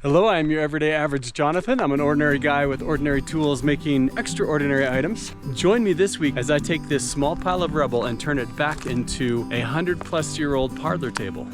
Hello, I am your everyday average Jonathan. I'm an ordinary guy with ordinary tools making extraordinary items. Join me this week as I take this small pile of rubble and turn it back into a 100-plus-year-old parlor table.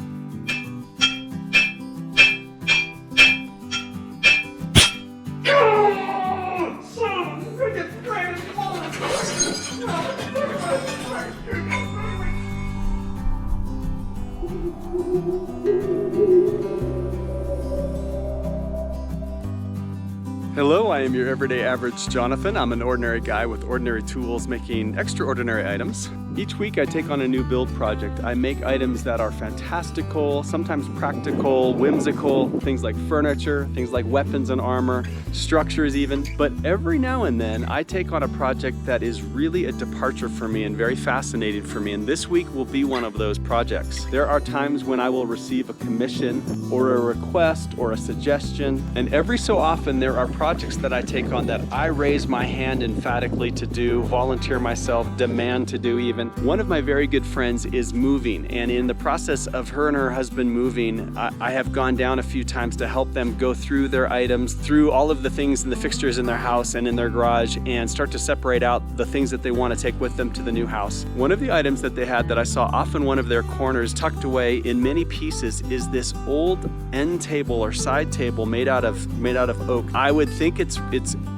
Hello, I am your everyday average Jonathan. I'm an ordinary guy with ordinary tools making extraordinary items. Each week I take on a new build project. I make items that are fantastical, sometimes practical, whimsical, things like furniture, things like weapons and armor, structures even. But every now and then I take on a project that is really a departure for me and very fascinating for me, and this week will be one of those projects. There are times when I will receive a commission or a request or a suggestion, and every so often there are projects that I take on that I raise my hand emphatically to do, volunteer myself, demand to do even. One of my very good friends is moving, and in the process of her and her husband moving, I have gone down a few times to help them go through their items, through all of the things and the fixtures in their house and in their garage, and start to separate out the things that they want to take with them to the new house. One of the items that they had that I saw off in one of their corners tucked away in many pieces is this old end table or side table made out of oak. I would think it's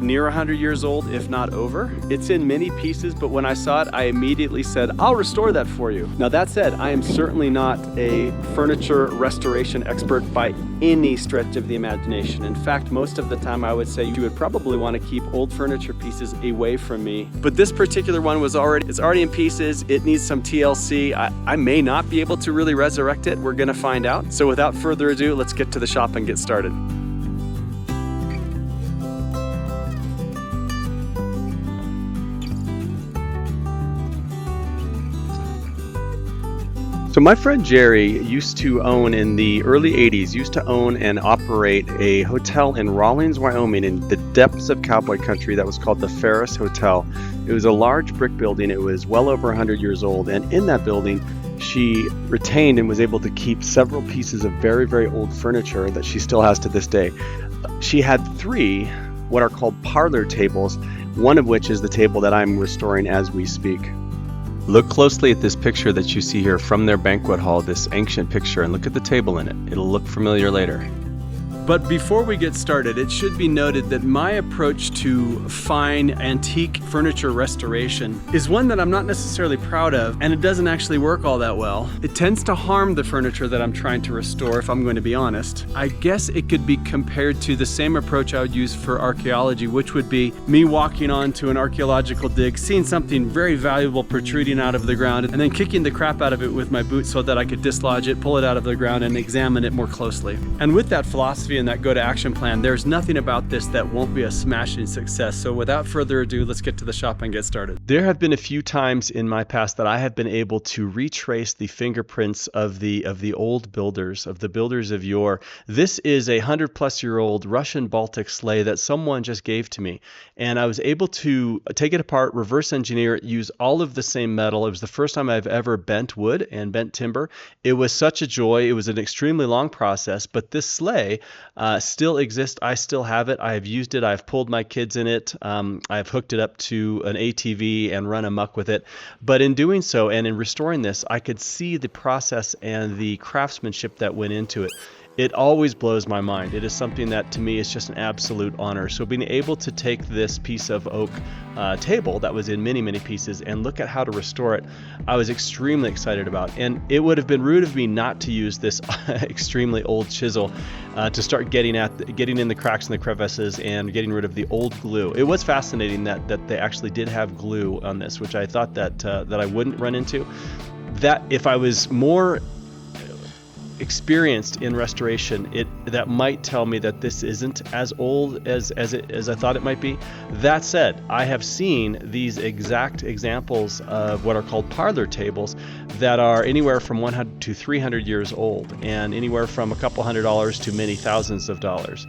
near 100 years old, if not over. It's in many pieces, but when I saw it, I immediately said, I'll restore that for you. Now that said, I am certainly not a furniture restoration expert by any stretch of the imagination. In fact, most of the time I would say you would probably want to keep old furniture pieces away from me. But this particular one it's already in pieces. It needs some TLC. I may not be able to really resurrect it. We're gonna find out. So without further ado, let's get to the shop and get started. So my friend Jerry used to own, in the early 80s, used to own and operate a hotel in Rawlings, Wyoming, in the depths of cowboy country that was called the Ferris Hotel. It was a large brick building. It was well over 100 years old. And in that building, she retained and was able to keep several pieces of very, very old furniture that she still has to this day. She had three what are called parlor tables, one of which is the table that I'm restoring as we speak. Look closely at this picture that you see here from their banquet hall, this ancient picture, and look at the table in it. It'll look familiar later. But before we get started, it should be noted that my approach to fine antique furniture restoration is one that I'm not necessarily proud of, and it doesn't actually work all that well. It tends to harm the furniture that I'm trying to restore, if I'm going to be honest. I guess it could be compared to the same approach I would use for archaeology, which would be me walking onto an archaeological dig, seeing something very valuable protruding out of the ground, and then kicking the crap out of it with my boot so that I could dislodge it, pull it out of the ground, and examine it more closely. And with that philosophy and that go-to-action plan, there's nothing about this that won't be a smashing success. So without further ado, let's get to the shop and get started. There have been a few times in my past that I have been able to retrace the fingerprints of the old builders, of the builders of yore. This is a 100-plus-year-old Russian Baltic sleigh that someone just gave to me, and I was able to take it apart, reverse engineer it, use all of the same metal. It was the first time I've ever bent wood and bent timber. It was such a joy. It was an extremely long process, but this sleigh still exists. I still have it. I have used it. I've pulled my kids in it. I've hooked it up to an ATV and run amok with it. But in doing so and in restoring this, I could see the process and the craftsmanship that went into it. It always blows my mind. It is something that to me is just an absolute honor. So being able to take this piece of oak table that was in many, many pieces and look at how to restore it, I was extremely excited about. And it would have been rude of me not to use this extremely old chisel to start getting in the cracks and the crevices and getting rid of the old glue. It was fascinating that they actually did have glue on this, which I thought that I wouldn't run into. That if I was more experienced in restoration, that might tell me that this isn't as old as I thought it might be. That said, I have seen these exact examples of what are called parlor tables that are anywhere from 100 to 300 years old, and anywhere from a couple $100s to many thousands of dollars.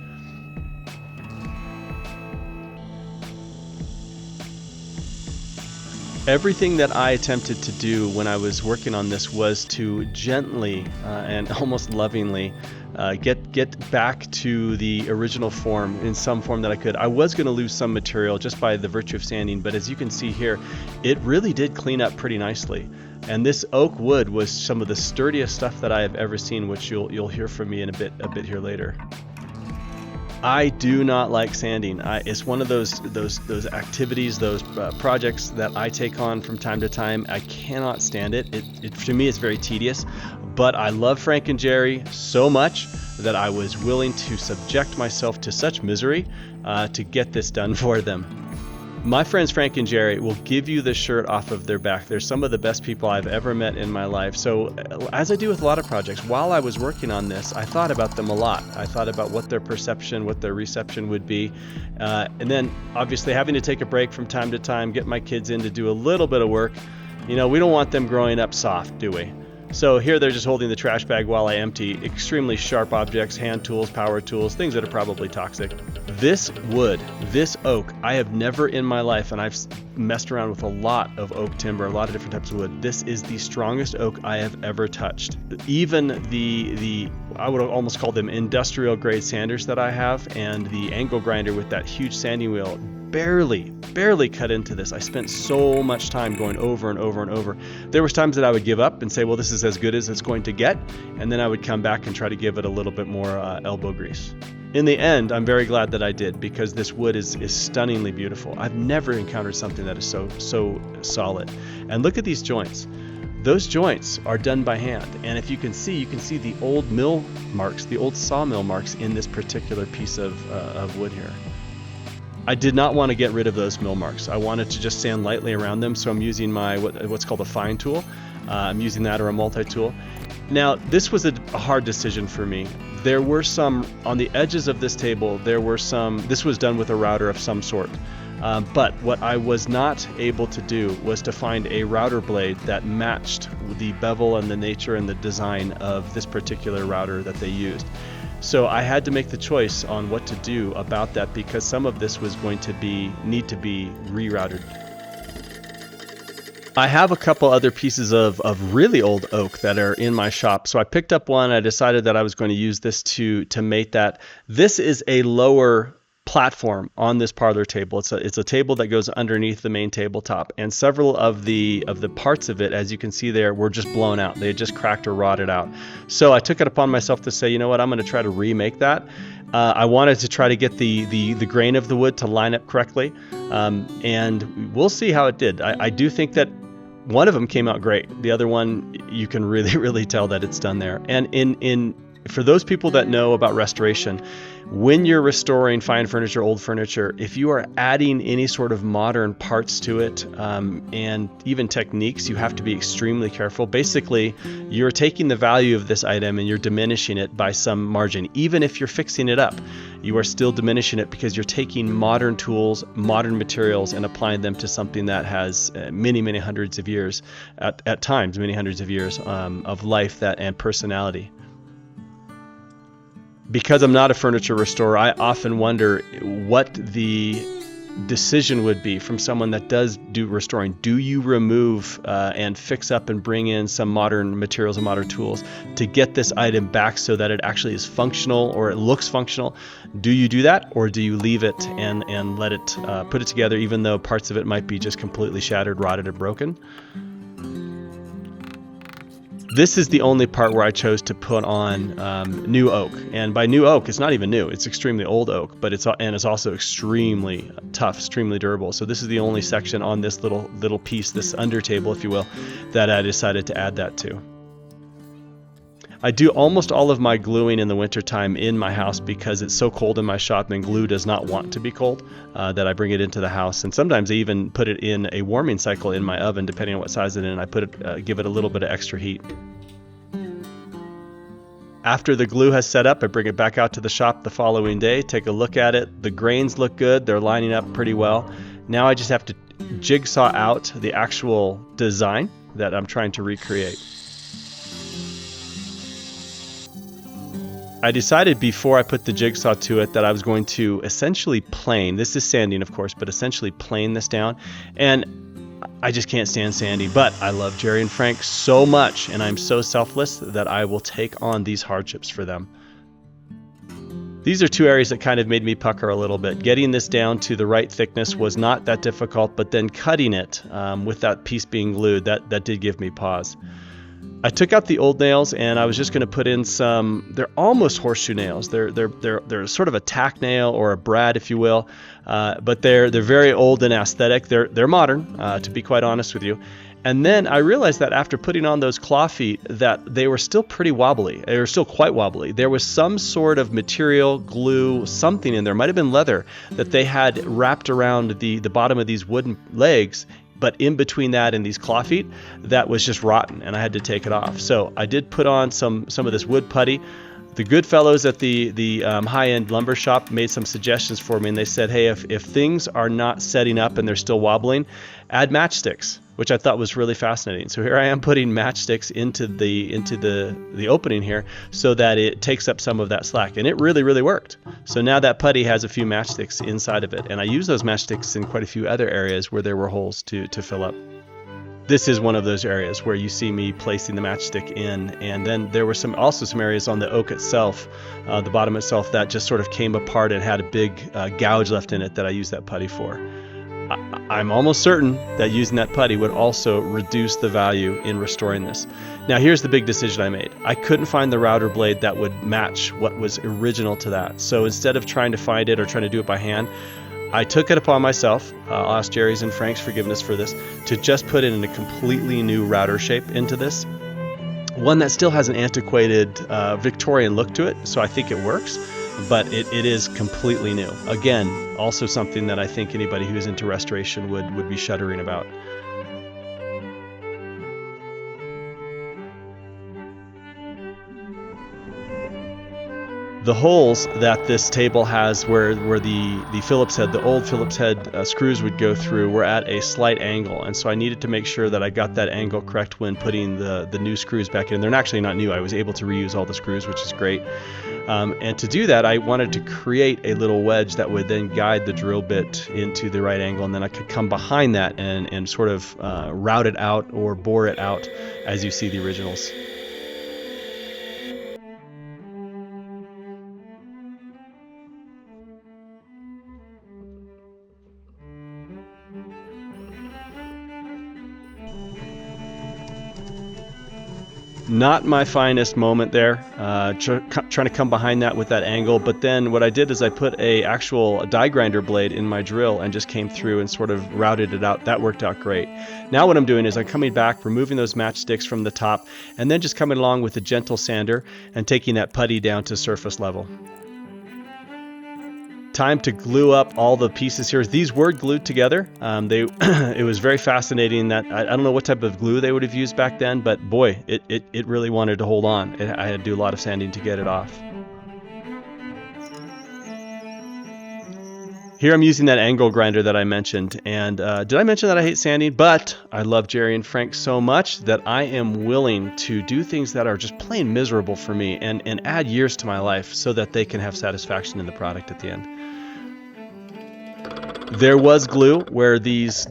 Everything that I attempted to do when I was working on this was to gently and almost lovingly get back to the original form in some form that I could. I was going to lose some material just by the virtue of sanding, but as you can see here, it really did clean up pretty nicely. And this oak wood was some of the sturdiest stuff that I have ever seen, which you'll hear from me in a bit here later. I do not like sanding. It's one of those activities, those projects that I take on from time to time. I cannot stand it. To me, it's very tedious. But I love Frank and Jerry so much that I was willing to subject myself to such misery to get this done for them. My friends Frank and Jerry will give you the shirt off of their back. They're some of the best people I've ever met in my life. So as I do with a lot of projects, while I was working on this, I thought about them a lot. I thought about what their perception, what their reception would be. And then obviously having to take a break from time to time, get my kids in to do a little bit of work. We don't want them growing up soft, do we? So here they're just holding the trash bag while I empty extremely sharp objects, hand tools, power tools, things that are probably toxic. This wood, this oak, I have never in my life, and I've messed around with a lot of oak timber, a lot of different types of wood. This is the strongest oak I have ever touched. Even the I would almost call them industrial grade sanders that I have, and the angle grinder with that huge sanding wheel barely cut into this. I spent so much time going over and over and over. There was times that I would give up and say, well, this is as good as it's going to get, and then I would come back and try to give it a little bit more elbow grease. In the end, I'm very glad that I did, because this wood is stunningly beautiful. I've never encountered something that is so solid. And look at these joints. Those joints are done by hand, and if you can see the old mill marks, the old sawmill marks in this particular piece of wood here. I did not want to get rid of those mill marks. I wanted to just sand lightly around them, so I'm using my what's called a fine tool. I'm using that, or a multi-tool. Now, this was a hard decision for me. There were some, on the edges of this table, this was done with a router of some sort. But what I was not able to do was to find a router blade that matched the bevel and the nature and the design of this particular router that they used. So I had to make the choice on what to do about that, because some of this was going to need to be rerouted. I have a couple other pieces of really old oak that are in my shop. So I picked up one. I decided that I was going to use this to mate that. This is a lower platform on this parlor table. It's a table that goes underneath the main tabletop, and several of the parts of it, as you can see there, were just blown out. They had just cracked or rotted out. So I took it upon myself to say, you know what, I'm going to try to remake that. I wanted to try to get the grain of the wood to line up correctly, and we'll see how it did. I do think that one of them came out great. The other one, you can really tell that it's done there. And for those people that know about restoration, when you're restoring fine furniture, old furniture, if you are adding any sort of modern parts to it, and even techniques, you have to be extremely careful. Basically, you're taking the value of this item and you're diminishing it by some margin. Even if you're fixing it up, you are still diminishing it, because you're taking modern tools, modern materials, and applying them to something that has many hundreds of years, at times many hundreds of years of life and personality. Because I'm not a furniture restorer, I often wonder what the decision would be from someone that does do restoring. Do you remove and fix up and bring in some modern materials and modern tools to get this item back so that it actually is functional, or it looks functional? Do you do that, or do you leave it and let it put it together, even though parts of it might be just completely shattered, rotted, and broken? This is the only part where I chose to put on new oak, and by new oak, it's not even new. It's extremely old oak, but it's also extremely tough, extremely durable. So this is the only section on this little piece, this under table, if you will, that I decided to add that to. I do almost all of my gluing in the wintertime in my house, because it's so cold in my shop and glue does not want to be cold, that I bring it into the house. And sometimes I even put it in a warming cycle in my oven, depending on what size it's in, and I give it a little bit of extra heat. After the glue has set up, I bring it back out to the shop the following day, take a look at it. The grains look good. They're lining up pretty well. Now I just have to jigsaw out the actual design that I'm trying to recreate. I decided before I put the jigsaw to it that I was going to essentially plane, this is sanding of course, but essentially plane this down. And I just can't stand sanding, but I love Jerry and Frank so much, and I'm so selfless that I will take on these hardships for them. These are two areas that kind of made me pucker a little bit. Getting this down to the right thickness was not that difficult, but then cutting it with that piece being glued, that did give me pause. I took out the old nails and I was just going to put in some, they're almost horseshoe nails. They're sort of a tack nail or a brad, if you will, but they're very old and aesthetic. They're modern, to be quite honest with you. And then I realized that after putting on those claw feet that they were still pretty wobbly. They were still quite wobbly. There was some sort of material, glue, something in there, might have been leather, that they had wrapped around the bottom of these wooden legs, but in between that and these claw feet, that was just rotten, and I had to take it off. So I did put on some of this wood putty. The good fellows at the high-end lumber shop made some suggestions for me, and they said, hey, if things are not setting up and they're still wobbling, add matchsticks, which I thought was really fascinating. So here I am putting matchsticks into the opening here so that it takes up some of that slack, and it really, really worked. So now that putty has a few matchsticks inside of it, and I use those matchsticks in quite a few other areas where there were holes to fill up. This is one of those areas where you see me placing the matchstick in, and then there were also some areas on the oak itself, the bottom itself, that just sort of came apart and had a big gouge left in it that I used that putty for. I'm almost certain that using that putty would also reduce the value in restoring this. Now here's the big decision I made. I couldn't find the router blade that would match what was original to that. So instead of trying to find it or trying to do it by hand, I took it upon myself, I'll ask Jerry's and Frank's forgiveness for this, to just put in a completely new router shape into this. One that still has an antiquated Victorian look to it, so I think it works, but it is completely new. Again, also something that I think anybody who's into restoration would be shuddering about. The holes that this table has where the Phillips head, the old Phillips head screws would go through, were at a slight angle, and so I needed to make sure that I got that angle correct when putting the new screws back in. They're actually not new. I was able to reuse all the screws, which is great. And to do that, I wanted to create a little wedge that would then guide the drill bit into the right angle, and then I could come behind that and sort of route it out or bore it out as you see the originals. Not my finest moment there, trying to come behind that with that angle, but then what I did is I put a actual die grinder blade in my drill and just came through and sort of routed it out. That worked out great. Now what I'm doing is I'm coming back, removing those matchsticks from the top, and then just coming along with a gentle sander and taking that putty down to surface level. Time to glue up all the pieces here. These were glued together. It was very fascinating that I don't know what type of glue they would have used back then, but boy, it really wanted to hold on. I had to do a lot of sanding to get it off. Here I'm using that angle grinder that I mentioned, and did I mention that I hate sanding? But I love Jerry and Frank so much that I am willing to do things that are just plain miserable for me and add years to my life so that they can have satisfaction in the product at the end. There was glue where these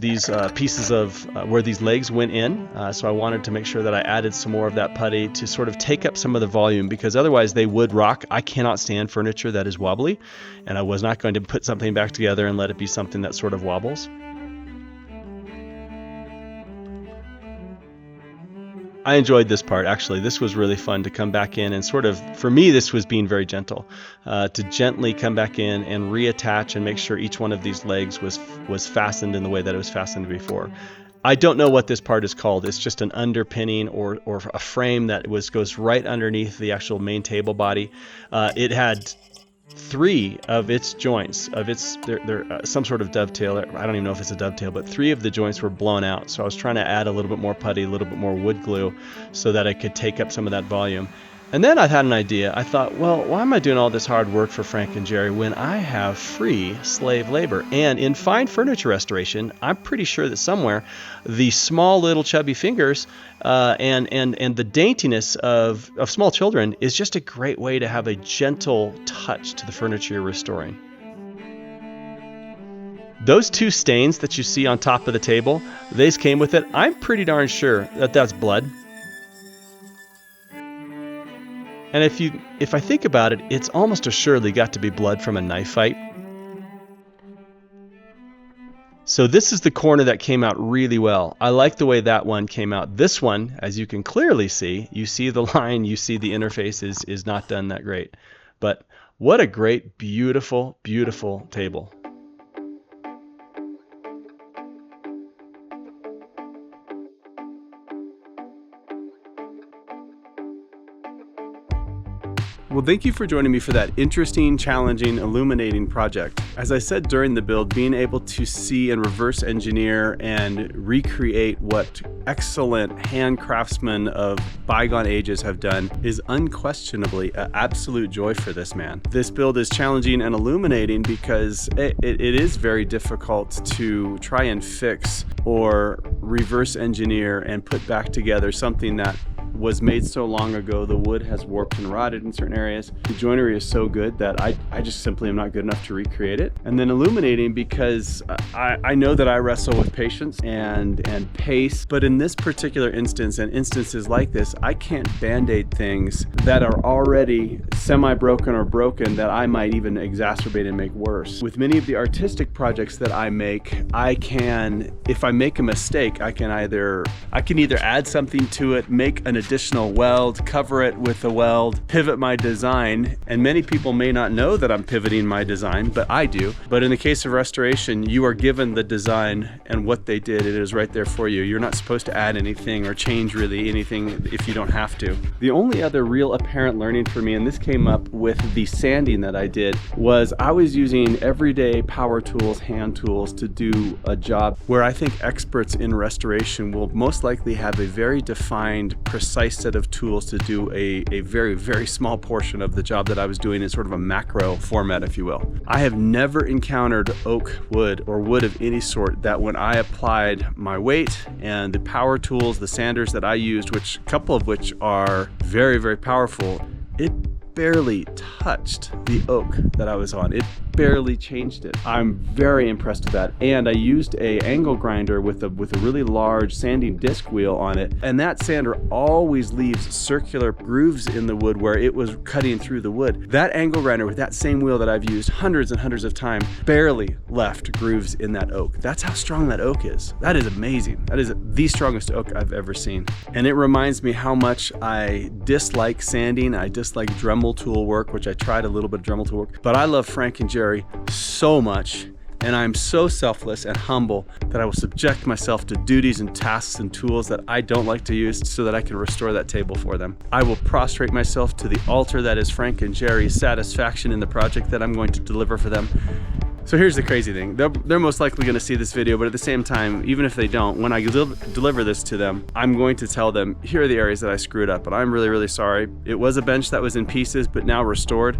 pieces of where these legs went in, so I wanted to make sure that I added some more of that putty to sort of take up some of the volume, because otherwise they would rock. I cannot stand furniture that is wobbly, and I was not going to put something back together and let it be something that sort of wobbles. I enjoyed this part, actually. This was really fun to come back in and sort of, for me, this was being very gentle, to gently come back in and reattach and make sure each one of these legs was fastened in the way that it was fastened before. I don't know what this part is called. It's just an underpinning or a frame that goes right underneath the actual main table body. It had 3 of its joints, they're some sort of dovetail. I don't even know if it's a dovetail, but 3 of the joints were blown out. So I was trying to add a little bit more putty, a little bit more wood glue so that I could take up some of that volume. And then I had an idea. I thought, well, why am I doing all this hard work for Frank and Jerry when I have free slave labor? And in fine furniture restoration, I'm pretty sure that somewhere the small little chubby fingers and the daintiness of small children is just a great way to have a gentle touch to the furniture you're restoring. Those 2 stains that you see on top of the table, these came with it. I'm pretty darn sure that that's blood. And if I think about it, it's almost assuredly got to be blood from a knife fight. So this is the corner that came out really well. I like the way that one came out. This one, as you can clearly see, you see the line, you see the interface is not done that great. But what a great, beautiful, beautiful table. Well, thank you for joining me for that interesting, challenging, illuminating project. As I said during the build, being able to see and reverse engineer and recreate what excellent hand craftsmen of bygone ages have done is unquestionably an absolute joy for this man. This build is challenging and illuminating because it is very difficult to try and fix or reverse engineer and put back together something that was made so long ago. The wood has warped and rotted in certain areas. The joinery is so good that I just simply am not good enough to recreate it. And then illuminating because I know that I wrestle with patience and pace, but in this particular instance and instances like this, I can't band-aid things that are already semi-broken or broken that I might even exacerbate and make worse. With many of the artistic projects that I make, if I make a mistake, I can either add something to it, make an additional weld, cover it with a weld, pivot my design, and many people may not know that I'm pivoting my design, but I do. But in the case of restoration, you are given the design and what they did, it is right there for you. You're not supposed to add anything or change really anything if you don't have to. The only other real apparent learning for me, and this came up with the sanding that I did, was I was using everyday power tools, hand tools to do a job where I think experts in restoration will most likely have a very defined, precise set of tools to do a very, very small portion of the job that I was doing in sort of a macro format, if you will. I have never encountered oak wood or wood of any sort that when I applied my weight and the power tools, the sanders that I used, which a couple of which are very, very powerful, it barely touched the oak that I was on. It barely changed it. I'm very impressed with that. And I used a angle grinder with a really large sanding disc wheel on it. And that sander always leaves circular grooves in the wood where it was cutting through the wood. That angle grinder with that same wheel that I've used hundreds and hundreds of times barely left grooves in that oak. That's how strong that oak is. That is amazing. That is the strongest oak I've ever seen. And it reminds me how much I dislike sanding. I dislike Dremel tool work, which I tried a little bit of Dremel tool work, but I love Frank and Jerry so much, and I'm so selfless and humble that I will subject myself to duties and tasks and tools that I don't like to use so that I can restore that table for them. I will prostrate myself to the altar that is Frank and Jerry's satisfaction in the project that I'm going to deliver for them. So here's the crazy thing. They're most likely going to see this video, but at the same time, even if they don't, when I deliver this to them, I'm going to tell them, here are the areas that I screwed up, and I'm really, really sorry. It was a bench that was in pieces, but now restored.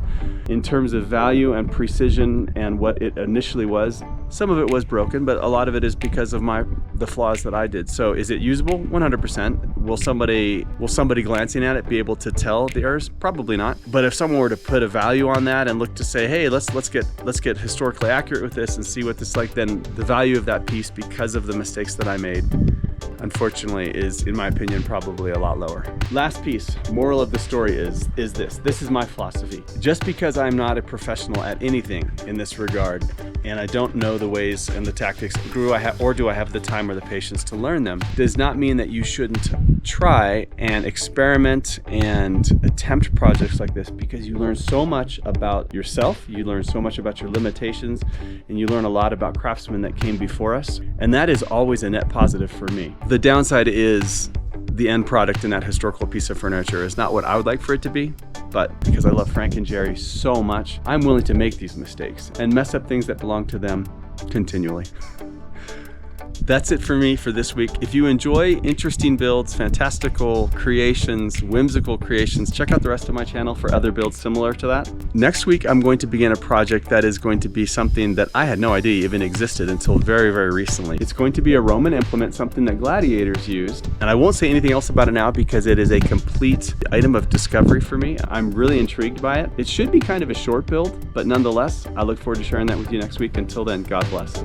In terms of value and precision and what it initially was, some of it was broken, but a lot of it is because of the flaws that I did. So is it usable? 100%. Will somebody glancing at it be able to tell the errors? Probably not. But if someone were to put a value on that and look to say, hey, let's get historically accurate with this and see what this is like, then the value of that piece, because of the mistakes that I made, unfortunately, is, in my opinion, probably a lot lower. Last piece, moral of the story is this. This is my philosophy. Just because I'm not a professional at anything in this regard, and I don't know the ways and the tactics, do I have the time or the patience to learn them, does not mean that you shouldn't try and experiment and attempt projects like this, because you learn so much about yourself, you learn so much about your limitations, and you learn a lot about craftsmen that came before us, and that is always a net positive for me. The downside is the end product in that historical piece of furniture is not what I would like for it to be, but because I love Frank and Jerry so much, I'm willing to make these mistakes and mess up things that belong to them continually. That's it for me for this week. If you enjoy interesting builds, fantastical creations, whimsical creations, check out the rest of my channel for other builds similar to that. Next week, I'm going to begin a project that is going to be something that I had no idea even existed until very, very recently. It's going to be a Roman implement, something that gladiators used. And I won't say anything else about it now because it is a complete item of discovery for me. I'm really intrigued by it. It should be kind of a short build, but nonetheless, I look forward to sharing that with you next week. Until then, God bless.